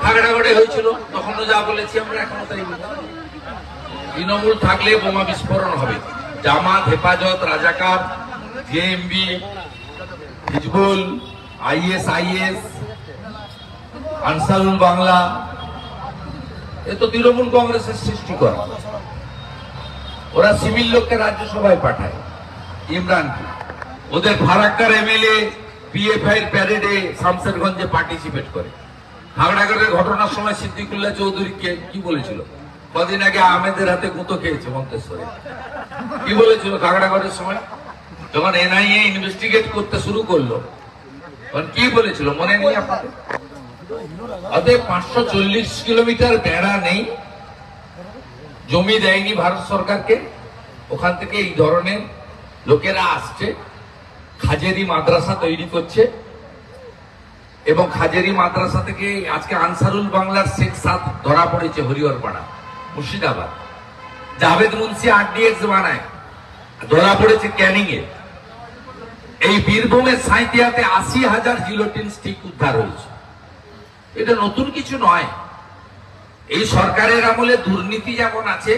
খাগড়াগড়ে হয়েছিল, তখনও যা বলেছি আমরা এখনো তাই বলি। তৃণমূল থাকলে বোমা বিস্ফোরণ হবে। জামাত, হেফাজত, রাজাকার, জেএমবি, হিজবুল, ISIS, আনসারুল বাংলা, এ তো তৃণমূল কংগ্রেসের সৃষ্টি করা। ওরা সিভিল লোককে রাজ্যসভায় পাঠায়, ইমরানকে। ওদের ফারাক্কার MLA PFI এর প্যারেডে শামসেরগঞ্জে পার্টিসিপেট করে। খাগড়াগড়ের ঘটনার সময় সিদ্দিকুল্লাহ চৌধুরীকে কি বলেছিল? কদিন আগে আহমেদের হাতে গুঁতো খেয়েছে মন্তেশ্বরে। কি বলেছিল খাগড়াগড়ের সময় যখন NIA ইনভেস্টিগেট করতে শুরু করলো? তখন কি বলেছিল মনে নেই আপনাদের? অতএব 540 কিলোমিটার বেড়া নেই, জমি দেয়নি ভারত সরকারকে, ওখান থেকে এই ধরনের লোকেরা আসছে, খাজেরি মাদ্রাসা তৈরি করছে। এবং খাজেরি মাদ্রাসা থেকে আজকে আনসারুল বাংলার শেখ সাদ ধরা পড়েছে হরিহরপাড়া, মুর্শিদাবাদ। জাভেদ মুন্সি RDX বানায়, ধরা পড়েছে ক্যানিং এ। এই বীরভূমের সাঁইতিয়াতে 80,000 জিলোটিন স্টিক উদ্ধার হয়েছে। এটা নতুন কিছু নয়। এই সরকারের আমলে দুর্নীতি যেমন আছে,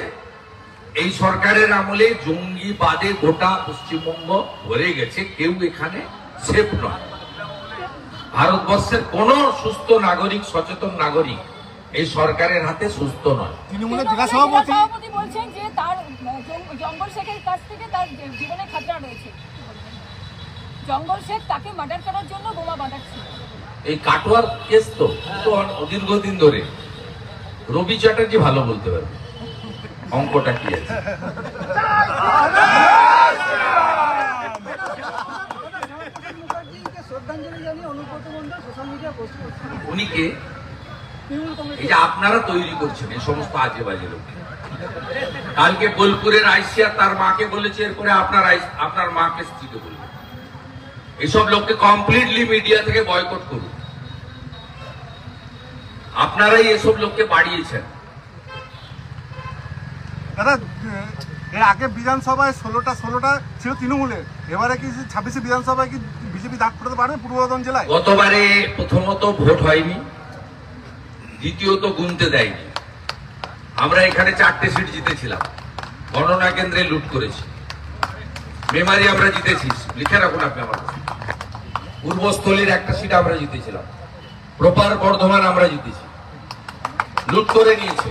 এই সরকারের আমলে জঙ্গিবাদে গোটা পশ্চিমবঙ্গ ভরে গেছে। কেউ এখানে সেফ নয়। ভারতবর্ষের কোন সুস্থ নাগরিক, সচেতন নাগরিক এই সরকারের হাতে সুস্থ নয়। তৃণমূলের জেলা সভাপতি বলছেন যে তার জঙ্গল শেখের কাছ থেকে তার জীবনে খতরা রয়েছে। জঙ্গল শেখ তাকে মার্ডার করার জন্য বোমা বাঁধাচ্ছে। এই কাটোয়ার কেস তো দীর্ঘদিন ধরে। রবি চ্যাটার্জি ভালো বলতে পারবে অঙ্কটা কি আছে। উনিকে এই যে আপনারা তৈরি করছেন এই সমস্ত আজে বাজে লোক। কালকে বোলপুরের আইসিয়া তার মাকে বলেছে, এরপরে আপনার মাকে স্ত্রীকে বলবে। এইসব লোককে কমপ্লিটলি মিডিয়া থেকে বয়কট করুন। আপনারাই এসব লোককে বাড়িয়েছেন। দাদা, এর আগে বিধানসভায় 16টা ছিল তৃণমূলের, এবারে কি 26 বিধানসভায় কি বিজেপি দাগ পড়াতে পারবে পূর্ব বর্ধমান জেলায়? গতবারে প্রথমত ভোট হয়নি, দ্বিতীয়ত গুনতে দেয়নি। আমরা এখানে 4টে সিট জিতেছিলাম, গণনা কেন্দ্রে লুট করেছি। মেমারি আমরা জিতেছি, লিখে রাখুন আপনি আমার। পূর্বস্থলীর একটা সিট আমরা জিতেছিলাম, প্রপার বর্ধমান আমরা জিতেছি, লুট করে নিয়েছে।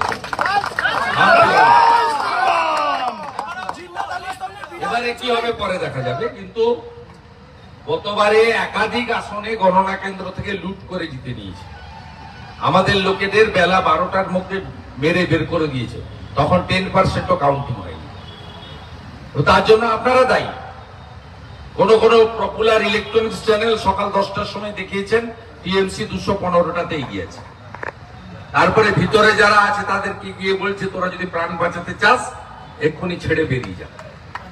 এবারে কি হবে পরে দেখা যাবে, কিন্তু গতবারে একাধিক আসনে গণনা কেন্দ্র থেকে লুট করে জিতে নিয়েছে। আমাদের লোকেদের বেলা 12টার মধ্যে মেরে বের করে দিয়েছে, তখন 10%ও কাউন্টিং হয়নি। তার জন্য আপনারা দায়ী। কোন পপুলার ইলেকট্রনিক্স চ্যানেল সকাল 10টার সময় দেখিয়েছেন TMC 215টাতে এগিয়ে আছে। তারপরে ভিতরে যারা আছে তাদেরকে গিয়ে বলছে, তোরা যদি প্রাণ বাঁচাতে চাস এক্ষুনি ছেড়ে বেরিয়ে যা।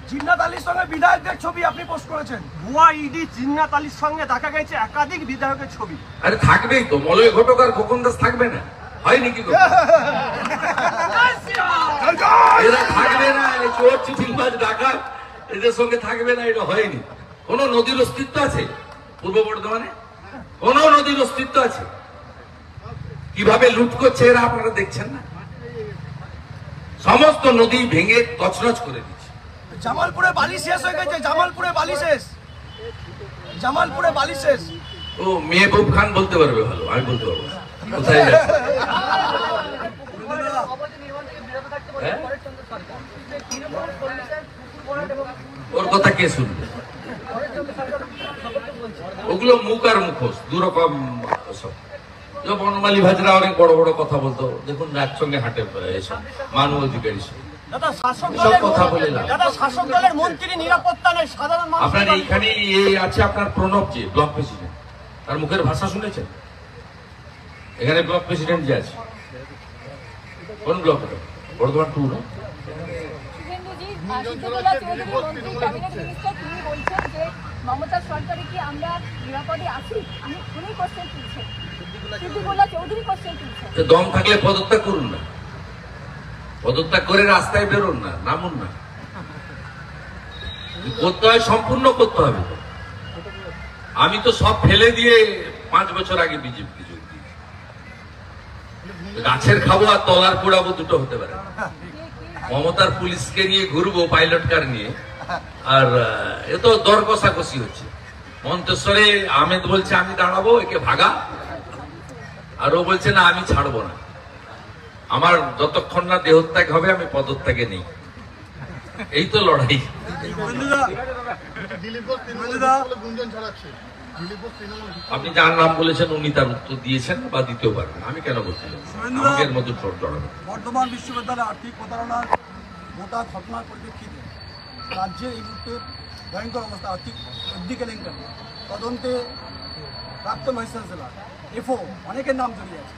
জিন্নাত আলীর সঙ্গে বিধায়কদের ছবি আপনি পোস্ট করেছেন। ভুয়া ইডি জিন্নাত আলীর সঙ্গে দেখা গেছে একাধিক বিধায়কের ছবি। আরে থাকবেই তো, মলয় ঘটক আর খোকন দাস থাকবে না? হয় নাকি? এরা থাকবে না, চোর চিঠিবাজ ডাকাত এদের সঙ্গে থাকবে না, এটা হয়নি। কোন নদীর অস্তিত্ব আছে পূর্ব বর্ধমানে? কোন নদীর অস্তিত্ব আছে? কিভাবে লুট করছে এরা আপনারা দেখছেন না? সমস্ত নদী ভেঙে তছনছ করে দিচ্ছে। জামালপুরে বালি শেষ হয়ে গেছে, জামালপুরে বালি শেষ, জামালপুরে বালি শেষ। ও মেহবুব খান বলতে পারবে ভালো, আমি বলতে পারবো না। কোথায় যাচ্ছে? ওর কথা কে শুনবে? ওগুলো মুখ আর মুখোশ দুরকম। বনমালী ভাজরা অনেক বড় বড় কথা বলতো, দেখুন একসঙ্গে হাঁটে এসব মানব অধিকারী আপনার এইখানে আছে আপনার প্রণব জি ব্লক প্রেসিডেন্ট, তার মুখের ভাষা শুনেছেন? এখানে ব্লক প্রেসিডেন্ট যে আছে কোন ব্লক? বর্ধমান 2 না? মমতা সরকারে কি আমরা নিরাপদে আছি? উনি কোশ্চেন তুলছেন, দম থাকলে পদত্যাগ করুন না, পদত্যাগ করে রাস্তায় বেরোন না, নামুন না। করতে হয়, সম্পূর্ণ করতে হবে। আমি তো সব ফেলে দিয়ে 5 বছর আগে বিজেপিকে যোগ দিয়েছি। গাছের খাবো আর তলার পোড়াবো দুটো হতে পারে। মমতার পুলিশকে নিয়ে ঘুরবো পাইলট কার নিয়ে, আর এ তো দর কষাকষি হচ্ছে। মন্তেশ্বরে আহমেদ বলছে আমি দাঁড়াবো, একে ভাগা, আর ও বলছে না আমি ছাড়বো না, আমার যতক্ষণ না দেহত্যাগ হবে আমি পদত্যাগে নেই। এই তো লড়াই। আপনি যার নাম বলেছেন উনি তার উত্তর দিয়েছেন বা দিতেও পারবেন, আমি কেন বলছি আমাদের মতো ছোট জড়ানো। বর্ধমান বিশ্ববিদ্যালয়ে আর্থিক প্রতারণার গোটা ঘটনার পরিপ্রেক্ষিতে রাজ্যে এই মুহূর্তে ভয়ঙ্কর অবস্থা, আর্থিক কেলেঙ্কারি তদন্তে প্রাক্তন ভাইস চ্যান্সেলর এফও অনেকের নাম জড়িয়ে আছে।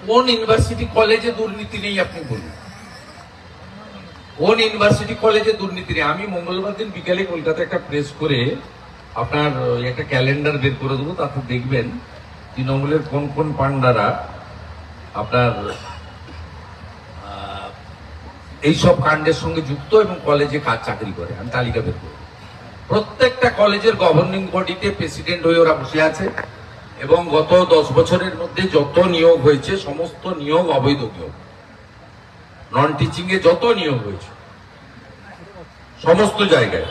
কোন ইউনিভার্সিটি কলেজে দুর্নীতি নেই আপনি বলুন? কোন ইউনিভার্সিটি কলেজে দুর্নীতি নেই? আমি মঙ্গলবার দিন বিকালে কলকাতা একটা প্রেস করে আপনার একটা ক্যালেন্ডার বের করে দেবো, তাতে দেখবেন তৃণমূলের কোন কোন পান্ডারা আপনার এইসব কাণ্ডের সঙ্গে যুক্ত এবং কলেজে কাজ চাকরি করে। আমি তালিকা বের করব। প্রত্যেকটা কলেজের গভর্নিং বডিতে প্রেসিডেন্ট হয়ে ওরা বসে আছে এবং গত 10 বছরের মধ্যে যত নিয়োগ হয়েছে সমস্ত নিয়োগ অবৈধ নিয়োগ। নন টিচিং এ যত নিয়োগ হয়েছে সমস্ত জায়গায়